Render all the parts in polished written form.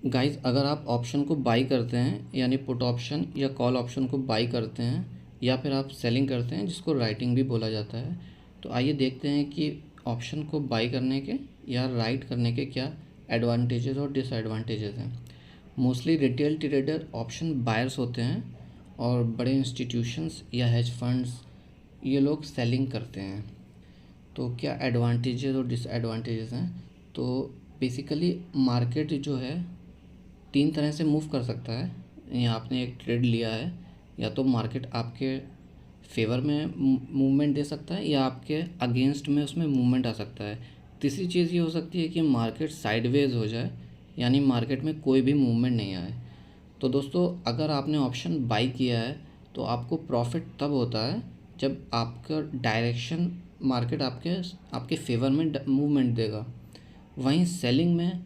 Guys, अगर आप option को बाई करते हैं यानी पुट ऑप्शन या कॉल ऑप्शन को बाई करते हैं या फिर आप सेलिंग करते हैं जिसको राइटिंग भी बोला जाता है, तो आइए देखते हैं कि ऑप्शन को बाई करने के या राइट करने के क्या एडवांटेजेस और डिसएडवांटेजेस हैं। Mostly retail trader option buyers होते हैं और बड़े इंस्टीट्यूशंस या हेज फंड्स ये लोग सेलिंग करते हैं। तो क्या एडवांटेजेस और डिसएडवांटेजेस हैं? तो बेसिकली मार्केट जो है 3 तरह से मूव कर सकता है। या आपने एक ट्रेड लिया है, या तो मार्केट आपके फेवर में मूवमेंट दे सकता है या आपके अगेंस्ट में उसमें मूवमेंट आ सकता है। तीसरी चीज़ ये हो सकती है कि मार्केट साइडवेज हो जाए, यानी मार्केट में कोई भी मूवमेंट नहीं आए। तो दोस्तों, अगर आपने ऑप्शन बाई किया है तो आपको प्रॉफिट तब होता है जब आपका डायरेक्शन मार्केट आपके आपके फेवर में मूवमेंट देगा। वहीं सेलिंग में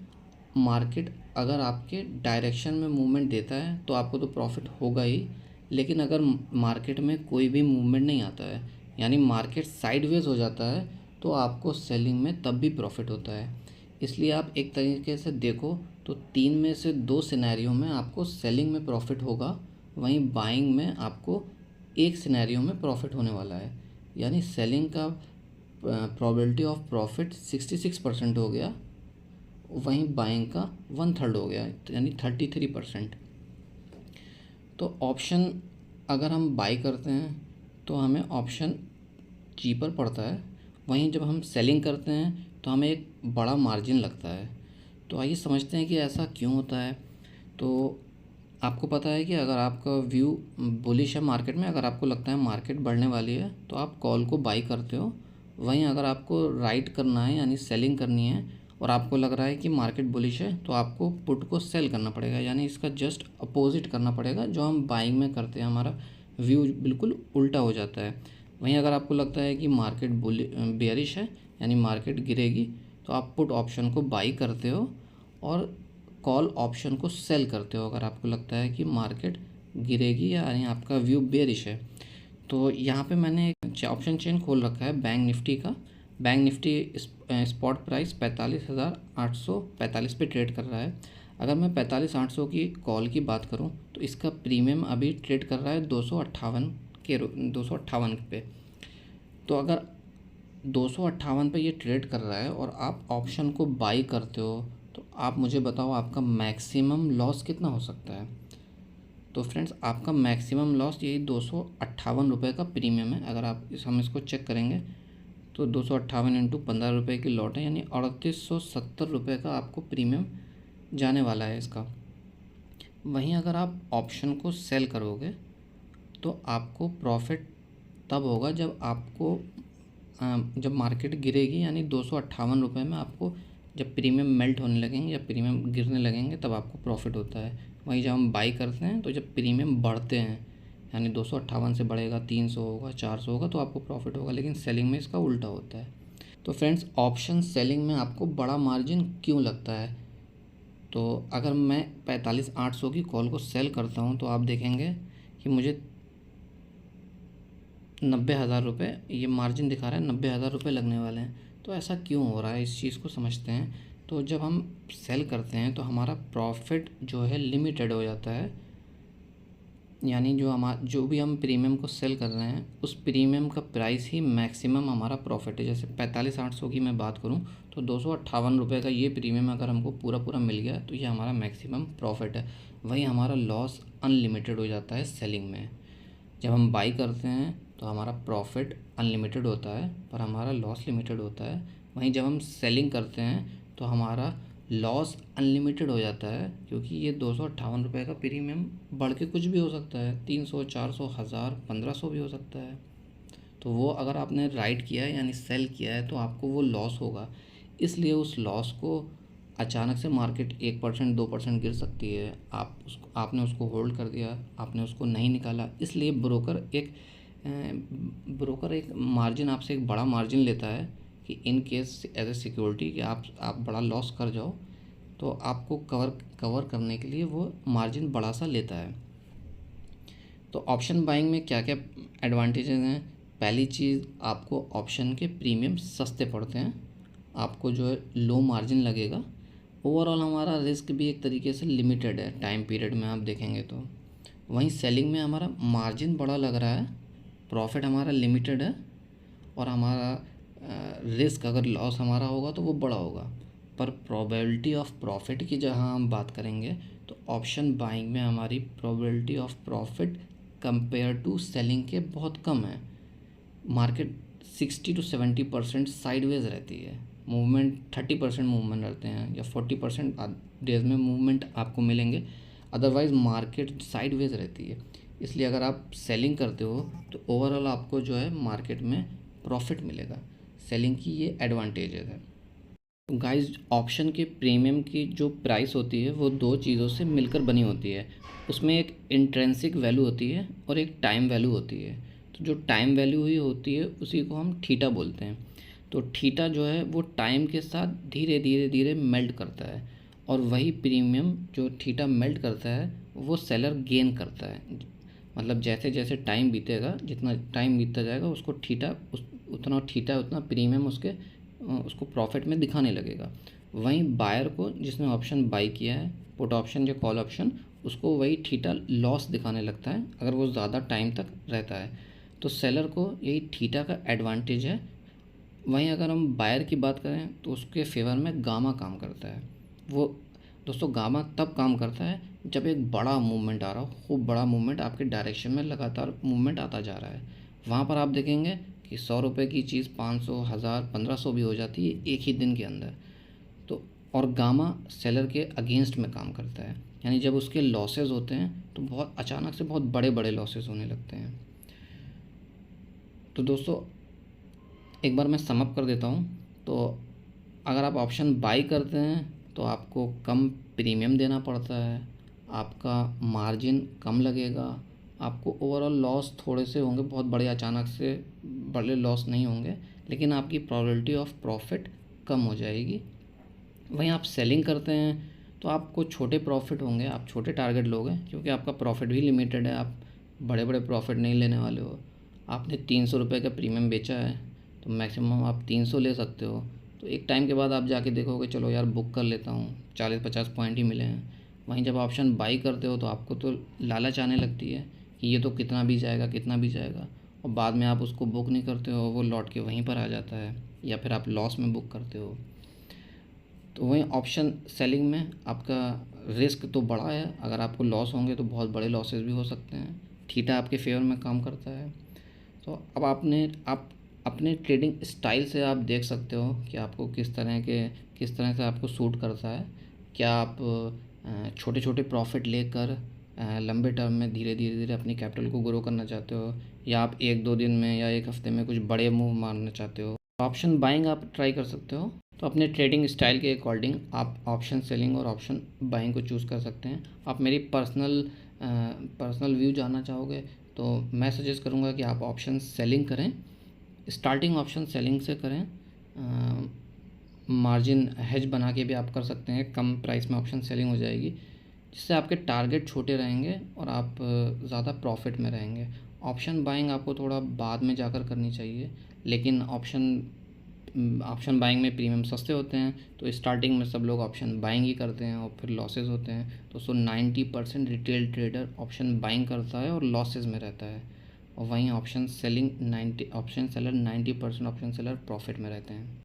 मार्केट अगर आपके डायरेक्शन में मूवमेंट देता है तो आपको तो प्रॉफिट होगा ही, लेकिन अगर मार्केट में कोई भी मूवमेंट नहीं आता है यानी मार्केट साइडवेज हो जाता है तो आपको सेलिंग में तब भी प्रॉफिट होता है। इसलिए आप एक तरीके से देखो तो 3 में से 2 सिनेरियो में आपको सेलिंग में प्रॉफिट होगा, वहीं बाइंग में आपको एक सिनेरियो में प्रॉफिट होने वाला है। यानी सेलिंग का प्रोबेबिलिटी ऑफ प्रॉफिट 66% हो गया, वहीं बाइंग का 1/3 हो गया यानी 33%। तो ऑप्शन अगर हम बाई करते हैं तो हमें ऑप्शन चीपर पड़ता है, वहीं जब हम सेलिंग करते हैं तो हमें एक बड़ा मार्जिन लगता है। तो आइए समझते हैं कि ऐसा क्यों होता है। तो आपको पता है कि अगर आपका व्यू बुलिश है मार्केट में, अगर आपको लगता है मार्केट बढ़ने वाली है तो आप कॉल को बाई करते हो। वहीं अगर आपको राइट करना है यानी सेलिंग करनी है और आपको लग रहा है कि मार्केट बुलिश है तो आपको पुट को सेल करना पड़ेगा, यानी इसका जस्ट अपोजिट करना पड़ेगा जो हम बाइंग में करते हैं। हमारा व्यू बिल्कुल उल्टा हो जाता है। वहीं अगर आपको लगता है कि मार्केट बेयरिश है यानी मार्केट गिरेगी तो आप पुट ऑप्शन को बाई करते हो और कॉल ऑप्शन को सेल करते हो अगर आपको लगता है कि मार्केट गिरेगी यानी आपका व्यू बेयरिश है। तो यहाँ पे मैंने एक ऑप्शन चेन खोल रखा है बैंक निफ्टी का। बैंक निफ्टी स्पॉट प्राइस 45,845 पे ट्रेड कर रहा है। अगर मैं 45,800 की कॉल की बात करूँ तो इसका प्रीमियम अभी ट्रेड कर रहा है 258 पे। तो अगर 258 पे ये ट्रेड कर रहा है और आप ऑप्शन को बाई करते हो तो आप मुझे बताओ आपका मैक्सिमम लॉस कितना हो सकता है। तो फ्रेंड्स, आपका मैक्सिमम लॉस यही 258 रुपये का प्रीमियम है। अगर हम इसको चेक करेंगे तो 258 इंटू 15 रुपये की लॉट है यानी 3870 रुपये का आपको प्रीमियम जाने वाला है इसका। वहीं अगर आप ऑप्शन को सेल करोगे तो आपको प्रॉफिट तब होगा जब मार्केट गिरेगी, यानी 258 रुपये में आपको जब प्रीमियम मेल्ट होने लगेंगे या प्रीमियम गिरने लगेंगे तब आपको प्रॉफिट होता है। वहीं जब हम बाई करते हैं तो जब प्रीमियम बढ़ते हैं यानी 258 से बढ़ेगा 300 होगा 400 होगा तो आपको प्रॉफिट होगा, लेकिन सेलिंग में इसका उल्टा होता है। तो फ्रेंड्स, ऑप्शन सेलिंग में आपको बड़ा मार्जिन क्यों लगता है? तो अगर मैं 45,800 की कॉल को सेल करता हूँ तो आप देखेंगे कि मुझे 90,000 रुपये ये मार्जिन दिखा रहा है, 90,000 रुपये लगने वाले हैं। तो ऐसा क्यों हो रहा है, इस चीज़ को समझते हैं। तो जब हम सेल करते हैं तो हमारा प्रॉफिट जो है लिमिटेड हो जाता है, यानी जो भी हम प्रीमियम को सेल कर रहे हैं उस प्रीमियम का प्राइस ही मैक्सिमम हमारा प्रॉफिट है। जैसे 45,800 की मैं बात करूं तो 258 रुपये का ये प्रीमियम अगर हमको पूरा मिल गया तो ये हमारा मैक्सिमम प्रॉफिट है। वहीं हमारा लॉस अनलिमिटेड हो जाता है सेलिंग में। जब हम बाई करते हैं तो हमारा प्रॉफिट अनलिमिटेड होता है पर हमारा लॉस लिमिटेड होता है। वहीं जब हम सेलिंग करते हैं तो हमारा लॉस अनलिमिटेड हो जाता है, क्योंकि ये 258 रुपये का प्रीमियम बढ़ के कुछ भी हो सकता है, 300, 400, 1000, 1500 भी हो सकता है। तो वो अगर आपने राइट किया है यानी सेल किया है तो आपको वो लॉस होगा। इसलिए उस लॉस को अचानक से मार्केट 1% 2% गिर सकती है, आपने उसको होल्ड कर दिया, आपने उसको नहीं निकाला, इसलिए ब्रोकर एक मार्जिन आपसे एक बड़ा मार्जिन लेता है कि in case as a security कि आप बड़ा लॉस कर जाओ तो आपको कवर करने के लिए वो मार्जिन बड़ा सा लेता है। तो ऑप्शन बाइंग में क्या क्या एडवांटेजेस हैं? पहली चीज़, आपको ऑप्शन के प्रीमियम सस्ते पड़ते हैं, आपको जो है लो मार्जिन लगेगा। ओवरऑल हमारा रिस्क भी एक तरीके से लिमिटेड है टाइम पीरियड में आप देखेंगे तो। वहीं सेलिंग में हमारा मार्जिन बड़ा लग रहा है, प्रॉफिट हमारा लिमिटेड है, और हमारा रिस्क अगर लॉस हमारा होगा तो वो बड़ा होगा। पर प्रोबेबिलिटी ऑफ प्रॉफिट की जहाँ हम बात करेंगे तो ऑप्शन बाइंग में हमारी probability of profit compare to selling के बहुत कम है। मार्केट 60 to 70% साइडवेज रहती है, मूवमेंट 30% मूवमेंट रहते हैं, या 40% डेज में मूवमेंट आपको मिलेंगे, अदरवाइज़ मार्केट साइडवेज रहती है। इसलिए अगर आप सेलिंग करते हो तो ओवरऑल आपको जो है मार्केट में प्रॉफिट मिलेगा। सेलिंग की ये एडवांटेजेस है। तो गाइस, ऑप्शन के प्रीमियम की जो प्राइस होती है वो दो चीज़ों से मिलकर बनी होती है। उसमें एक इंट्रिंसिक वैल्यू होती है और एक टाइम वैल्यू होती है। तो जो टाइम वैल्यू ही होती है उसी को हम थीटा बोलते हैं। तो थीटा जो है वो टाइम के साथ धीरे धीरे धीरे मेल्ट करता है, और वही प्रीमियम जो थीटा मेल्ट करता है वो सेलर गेन करता है। मतलब जैसे जैसे टाइम बीतेगा, जितना टाइम बीतता जाएगा उसको उतना उतना प्रीमियम उसको प्रॉफिट में दिखाने लगेगा। वहीं बायर को, जिसने ऑप्शन बाई किया है, पुट ऑप्शन या कॉल ऑप्शन, उसको वही थीटा लॉस दिखाने लगता है अगर वो ज़्यादा टाइम तक रहता है। तो सेलर को यही थीटा का एडवांटेज है। वहीं अगर हम बायर की बात करें तो उसके फेवर में गामा काम करता है। वो दोस्तों, गामा तब काम करता है जब एक बड़ा मूवमेंट आ रहा हो, खूब बड़ा मूवमेंट आपके डायरेक्शन में लगातार मूवमेंट आता जा रहा है। वहाँ पर आप देखेंगे कि 100 रुपये की चीज़ 500, 1000, 1500 भी हो जाती है एक ही दिन के अंदर। तो और गामा सेलर के अगेंस्ट में काम करता है, यानी जब उसके लॉसेस होते हैं तो बहुत अचानक से बहुत बड़े बड़े लॉसेस होने लगते हैं। तो दोस्तों, एक बार मैं समअप कर देता हूँ। तो अगर आप ऑप्शन बाई करते हैं तो आपको कम प्रीमियम देना पड़ता है, आपका मार्जिन कम लगेगा, आपको ओवरऑल लॉस थोड़े से होंगे, बहुत बड़े अचानक से बड़े लॉस नहीं होंगे, लेकिन आपकी प्रोबेबिलिटी ऑफ प्रॉफिट कम हो जाएगी। वहीं आप सेलिंग करते हैं तो आपको छोटे प्रॉफिट होंगे, आप छोटे टारगेट लोगे, क्योंकि आपका प्रॉफिट भी लिमिटेड है। आप बड़े बड़े प्रॉफिट नहीं लेने वाले हो। आपने 300 रुपये का प्रीमियम बेचा है तो मैक्सिमम आप 300 ले सकते हो। तो एक टाइम के बाद आप जाके देखोगे, चलो यार बुक कर लेता हूँ, 40-50 पॉइंट ही मिले हैं। वहीं जब ऑप्शन बाई करते हो तो आपको तो लालच आने लगती है कि ये तो कितना भी जाएगा, कितना भी जाएगा, और बाद में आप उसको बुक नहीं करते हो, वो लौट के वहीं पर आ जाता है, या फिर आप लॉस में बुक करते हो। तो वहीं ऑप्शन सेलिंग में आपका रिस्क तो बड़ा है, अगर आपको लॉस होंगे तो बहुत बड़े लॉसेस भी हो सकते हैं। थीटा आपके फेवर में काम करता है। तो अब आप अपने ट्रेडिंग स्टाइल से आप देख सकते हो कि आपको किस तरह से आपको सूट करता है। क्या आप छोटे छोटे प्रॉफिट लेकर लंबे टर्म में धीरे धीरे धीरे अपनी कैपिटल को ग्रो करना चाहते हो, या आप 1-2 दिन में या एक हफ्ते में कुछ बड़े मूव मारना चाहते हो। ऑप्शन बाइंग आप ट्राई कर सकते हो। तो अपने ट्रेडिंग स्टाइल के अकॉर्डिंग आप ऑप्शन सेलिंग और ऑप्शन बाइंग को चूज़ कर सकते हैं। आप मेरी पर्सनल व्यू जानना चाहोगे तो मैं सजेस्ट करूँगा कि आप ऑप्शन सेलिंग करें। स्टार्टिंग ऑप्शन सेलिंग से करें। मार्जिन हेज बना के भी आप कर सकते हैं, कम प्राइस में ऑप्शन सेलिंग हो जाएगी, जिससे आपके टारगेट छोटे रहेंगे और आप ज़्यादा प्रॉफिट में रहेंगे। ऑप्शन बाइंग आपको थोड़ा बाद में जाकर करनी चाहिए, लेकिन ऑप्शन बाइंग में प्रीमियम सस्ते होते हैं, तो स्टार्टिंग में सब लोग ऑप्शन बाइंग ही करते हैं और फिर लॉसेस होते हैं। तो 90% रिटेल ट्रेडर ऑप्शन बाइंग करता है और लॉसेस में रहता है, और वहीं option seller 90% option seller profit में रहते हैं।